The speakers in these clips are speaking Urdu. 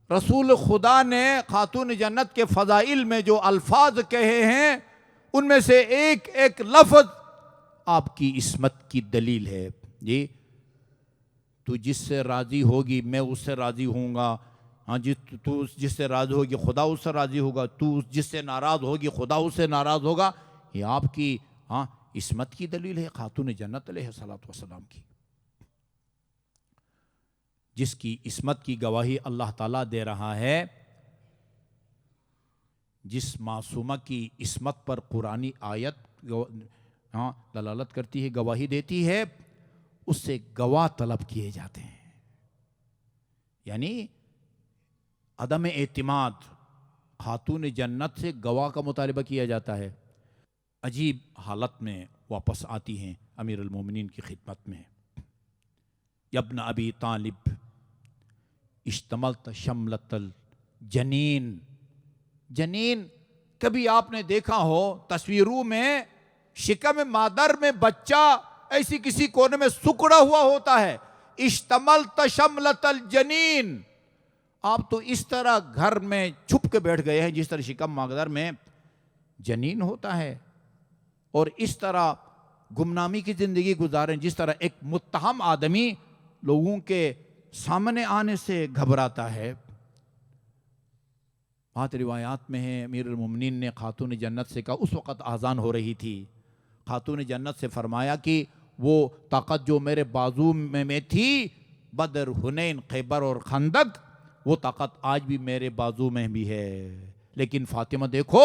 رسول خدا نے خاتون جنت کے فضائل میں جو الفاظ کہے ہیں ان میں سے ایک ایک لفظ آپ کی عصمت کی دلیل ہے. جی تو جس سے راضی ہوگی میں اس سے راضی ہوں گا. ہاں جی تو جس سے راضی ہوگی خدا اس سے راضی ہوگا. تو جس سے ناراض ہوگی خدا اس سے ناراض ہوگا. یہ آپ کی عصمت کی دلیل ہے خاتون جنت علیہ الصلوۃ والسلام کی، جس کی عصمت کی گواہی اللہ تعالیٰ دے رہا ہے. جس معصومہ کی عصمت پر قرآنی آیت دلالت کرتی ہے، گواہی دیتی ہے، اس سے گواہ طلب کیے جاتے ہیں. یعنی عدم اعتماد، خاتون جنت سے گواہ کا مطالبہ کیا جاتا ہے. عجیب حالت میں واپس آتی ہیں امیر المومنین کی خدمت میں. ابن ابی طالب اشتملت شملت الجنین. جنین کبھی آپ نے دیکھا ہو تصویروں میں شکم مادر میں بچہ ایسی کسی کونے میں سکڑا ہوا ہوتا ہے. اشتملت شملت الجنین. آپ تو اس طرح گھر میں چھپ کے بیٹھ گئے ہیں جس طرح شکم مادر میں جنین ہوتا ہے، اور اس طرح گمنامی کی زندگی گزاریں جس طرح ایک متہم آدمی لوگوں کے سامنے آنے سے گھبراتا ہے. بات روایات میں ہے امیر المومنین نے خاتون جنت سے کہا، اس وقت اذان ہو رہی تھی، خاتون جنت سے فرمایا کہ وہ طاقت جو میرے بازو میں تھی بدر، حنین، خیبر اور خندق، وہ طاقت آج بھی میرے بازو میں بھی ہے. لیکن فاطمہ دیکھو،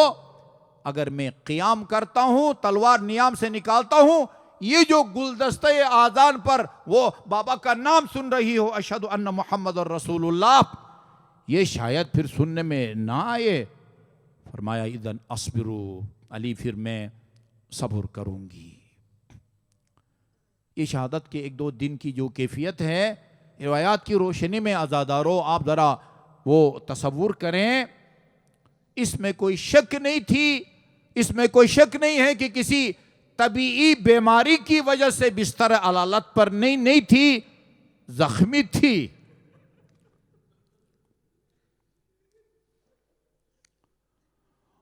اگر میں قیام کرتا ہوں، تلوار نیام سے نکالتا ہوں، یہ جو گلدستہ آذان پر وہ بابا کا نام سن رہی ہو، اشہد ان محمد رسول اللہ، یہ شاید پھر سننے میں نہ آئے. فرمایا اذن اصبرو، علی پھر میں صبر کروں گی. یہ شہادت کے ایک دو دن کی جو کیفیت ہے روایات کی روشنی میں عزادارو آپ ذرا وہ تصور کریں. اس میں کوئی شک نہیں تھی، اس میں کوئی شک نہیں ہے کہ کسی طبیعی بیماری کی وجہ سے بستر علالت پر نہیں تھی، زخمی تھی.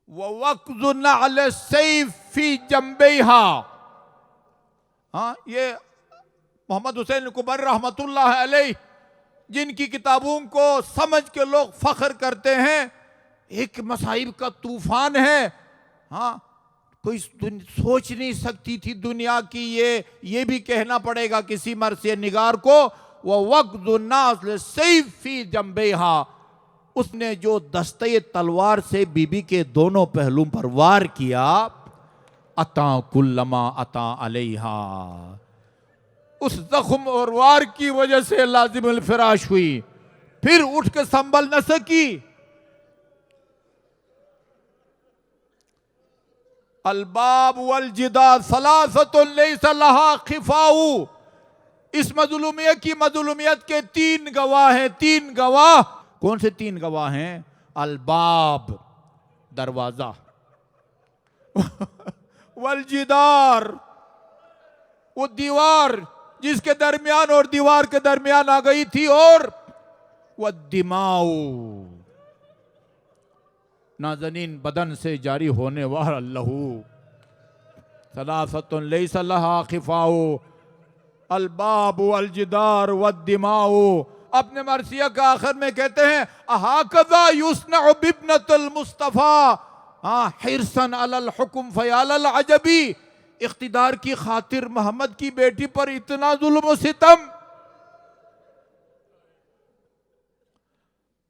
وَوَقْذُ نَعْلَ السَّيْفِ فِي جَنْبَيْهَا. یہ محمد حسین کبر رحمت اللہ علیہ جن کی کتابوں کو سمجھ کے لوگ فخر کرتے ہیں. ایک مصائب کا طوفان ہے. کوئی سوچ نہیں سکتی تھی دنیا کی. یہ بھی کہنا پڑے گا کسی مرثیہ نگار کو، وَوَقْذُ نَعْلَ السَّيْفِ فِي جَنْبَيْهَا. اس نے جو دستے تلوار سے بی بی کے دونوں پہلوؤں پر وار کیا، اتا کلما اتا علیہا، اس زخم اور وار کی وجہ سے لازم الفراش ہوئی، پھر اٹھ کے سنبھل نہ سکی. الباب والجدار ثلاثۃ لیس لہا خفاء. اس مظلومیت کی مظلومیت کے تین گواہ ہیں. تین گواہ کون سے تین گواہ ہیں؟ الباب دروازہ، والجدار وہ دیوار جس کے درمیان اور دیوار کے درمیان آ گئی تھی، اور والدماء نازنین بدن سے جاری ہونے والا لہو. ثلاثۃ لیس لہا خفاء الباب والجدار والدماء. اپنے مرثیہ کا آخر میں کہتے ہیں اہاکذا یصنع بابنۃ المصطفیٰ حرصا علی الحکم فیا للعجبی. اقتدار کی خاطر محمد کی بیٹی پر اتنا ظلم و ستم.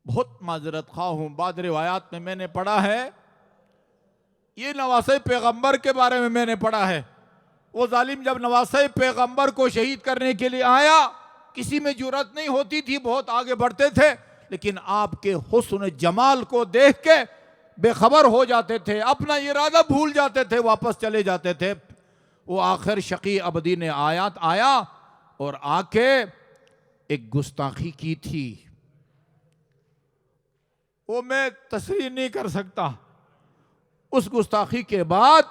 بہت معذرت خواہ ہوں، بعض روایات میں نے پڑھا ہے، یہ نواسہ پیغمبر کے بارے میں نے پڑھا ہے، وہ ظالم جب نواسہ پیغمبر کو شہید کرنے کے لیے آیا، کسی میں جرات نہیں ہوتی تھی، بہت آگے بڑھتے تھے، لیکن آپ کے حسن جمال کو دیکھ کے بے خبر ہو جاتے تھے، اپنا ارادہ بھول جاتے تھے، واپس چلے جاتے تھے. وہ آخر شقی ابدی نے آیا اور آ کے ایک گستاخی کی تھی، وہ میں تصریح نہیں کر سکتا. اس گستاخی کے بعد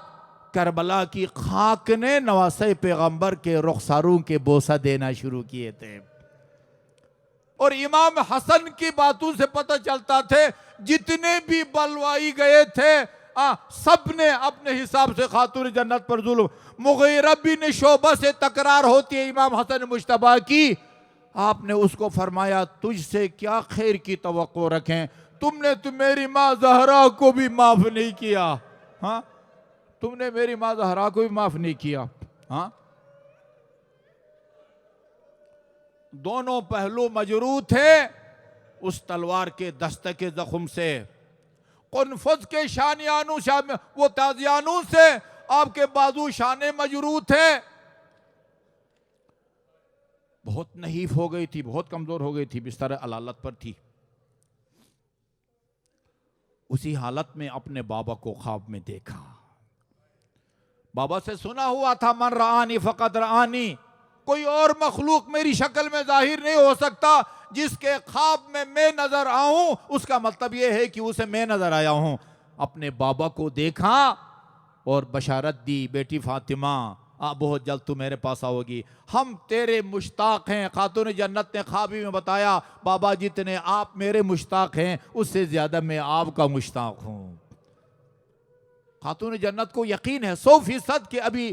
کربلا کی خاک نے نواسہ پیغمبر کے رخساروں کے بوسہ دینا شروع کیے تھے. اور امام حسن کی باتوں سے پتہ چلتا تھے جتنے بھی بلوائی گئے تھے سب نے اپنے حساب سے خاتون جنت پر ظلم. مغیرہ بن شعبہ سے تکرار ہوتی ہے امام حسن مجتبیٰ کی. آپ نے اس کو فرمایا تجھ سے کیا خیر کی توقع رکھیں, تم نے تو میری ماں زہرا کو بھی معاف نہیں کیا. ہاں تم نے میری ماں زہرا کو بھی معاف نہیں کیا. ہاں دونوں پہلو مجروح تھے اس تلوار کے دستہ کے زخم سے. قنفذ کے شانیانوں وہ تازیانوں سے آپ کے بازو شانے مجروح تھے. بہت نحیف ہو گئی تھی, بہت کمزور ہو گئی تھی, بستر علالت پر تھی. اسی حالت میں اپنے بابا کو خواب میں دیکھا. بابا سے سنا ہوا تھا من رآنی فقد رآنی, کوئی اور مخلوق میری شکل میں ظاہر نہیں ہو سکتا, جس کے خواب میں نظر آؤں اس کا مطلب یہ ہے کہ اسے میں نظر آیا ہوں. اپنے بابا کو دیکھا اور بشارت دی بیٹی فاطمہ بہت جلد تو میرے پاس آؤ گی, ہم تیرے مشتاق ہیں. خاتون جنت نے خوابی میں بتایا بابا جتنے آپ میرے مشتاق ہیں اس سے زیادہ میں آپ کا مشتاق ہوں. خاتون جنت کو یقین ہے 100% کہ ابھی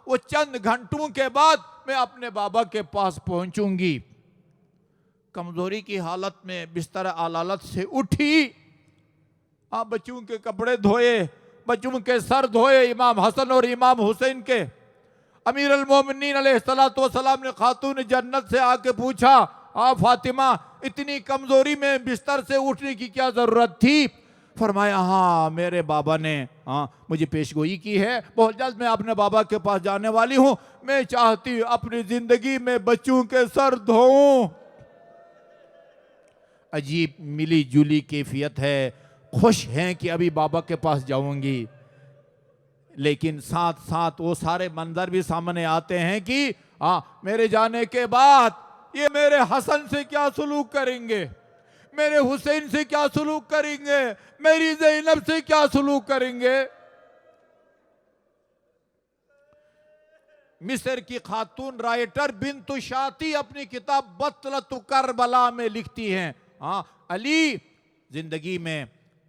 وہ چند گھنٹوں کے بعد میں اپنے بابا کے پاس پہنچوں گی. کمزوری کی حالت میں بستر علالت سے اٹھی, بچوں کے کپڑے دھوئے, بچوں کے سر دھوئے, امام حسن اور امام حسین کے. امیر المومنین علیہ السلام نے خاتون جنت سے آ کے پوچھا فاطمہ اتنی کمزوری میں بستر سے اٹھنے کی کیا ضرورت تھی؟ فرمایا ہاں میرے بابا نے مجھے پیشگوئی کی ہے, بہت جلد میں اپنے بابا کے پاس جانے والی ہوں, میں چاہتی ہوں اپنی زندگی میں بچوں کے سر دھوؤں. عجیب ملی جلی کیفیت ہے, خوش ہیں کہ ابھی بابا کے پاس جاؤں گی, لیکن ساتھ ساتھ وہ سارے منظر بھی سامنے آتے ہیں کہ میرے جانے کے بعد یہ میرے حسن سے کیا سلوک کریں گے, میرے حسین سے کیا سلوک کریں گے, میری زینب سے کیا سلوک کریں گے. مصر کی خاتون رائٹر بنت شاطی اپنی کتاب بطلۃ کربلا میں لکھتی ہیں علی زندگی میں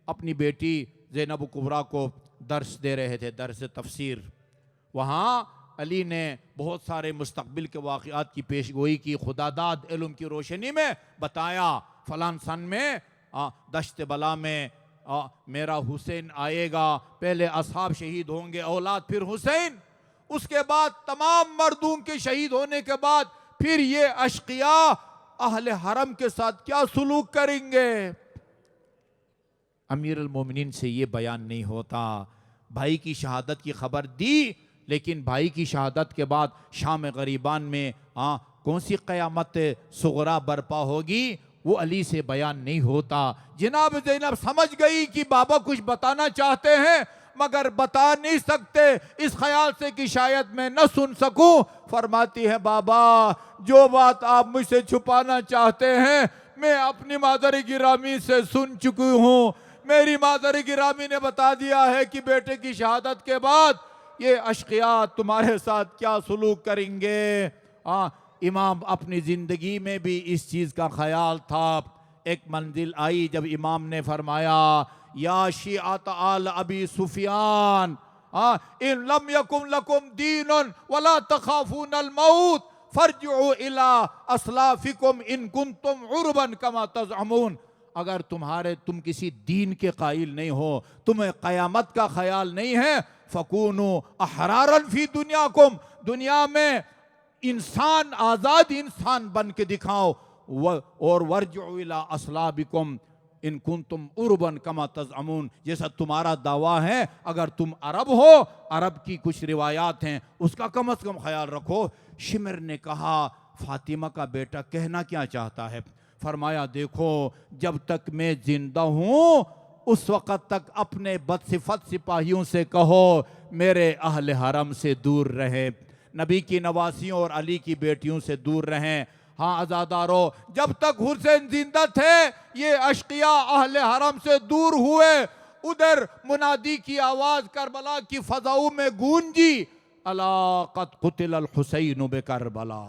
اپنی بیٹی زینب کبریٰ کو درس دے رہے تھے, درس تفسیر. وہاں علی نے بہت سارے مستقبل کے واقعات کی پیشگوئی کی, خداداد علم کی روشنی میں بتایا فلان سن میں دشت بلا میں میرا حسین آئے گا, پہلے اصحاب شہید ہوں گے, اولاد پھر حسین, اس کے بعد تمام مردوں کے شہید ہونے کے بعد پھر یہ اشقیاء اہل حرم کے ساتھ کیا سلوک کریں گے. امیر المومنین سے یہ بیان نہیں ہوتا. بھائی کی شہادت کی خبر دی, لیکن بھائی کی شہادت کے بعد شام غریبان میں کون سی قیامت صغرا برپا ہوگی وہ علی سے بیان نہیں ہوتا. جناب زینب سمجھ گئی کہ بابا کچھ بتانا چاہتے ہیں مگر بتا نہیں سکتے, اس خیال سے کہ شاید میں نہ سن سکوں. فرماتی ہے بابا جو بات آپ مجھ سے چھپانا چاہتے ہیں میں اپنی مادر گرامی سے سن چکی ہوں. میری مادر گرامی نے بتا دیا ہے کہ بیٹے کی شہادت کے بعد یہ اشقیاء تمہارے ساتھ کیا سلوک کریں گے. امام اپنی زندگی میں بھی اس چیز کا خیال تھا. ایک منزل آئی جب امام نے فرمایا یا شیعۃ آل ابی سفیان ان لم یکن لکم دین ولا تخافون الموت فارجعوا الی اسلافکم ان کنتم عربا کما تزعمون. اگر تم کسی دین کے قائل نہیں ہو, تمہیں قیامت کا خیال نہیں ہے, فکونوا احرارا فی دنیاکم, دنیا میں انسان آزاد انسان بن کے دکھاؤ, اور ورجعوا الی اسلافکم ان کنتم عربا کما تزعمون, جیسا تمہارا دعویٰ ہے اگر تم عرب ہو, عرب کی کچھ روایات ہیں اس کا کم از کم خیال رکھو. شمر نے کہا فاطمہ کا بیٹا کہنا کیا چاہتا ہے؟ فرمایا دیکھو جب تک میں زندہ ہوں اس وقت تک اپنے بدصفت سپاہیوں سے کہو میرے اہل حرم سے دور رہیں, نبی کی نواسیوں اور علی کی بیٹیوں سے دور رہیں. عزادارو جب تک حسین زندہ تھے یہ اشقیاء اہل حرم سے دور ہوئے. ادھر منادی کی آواز کربلا کی فضاؤں میں گونجی, الا قد قتل الحسین بکربلا,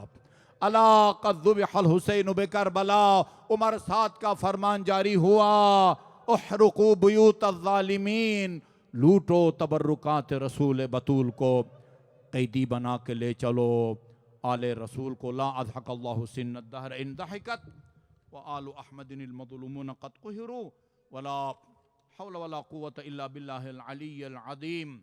الا قد ذبح الحسین بکربلا، عمر سعد کا فرمان جاری ہوا، احرقوا بیوت الظالمین، لوٹو تبرکات رسول بطول کو، قیدی بنا کے لے چلو آل رسول کو۔ لا اضحک اللہ سن الدہر ان ضحکت وآل احمد المظلومون قد قہروا ولا حول ولا قوة الا باللہ العلی العظیم۔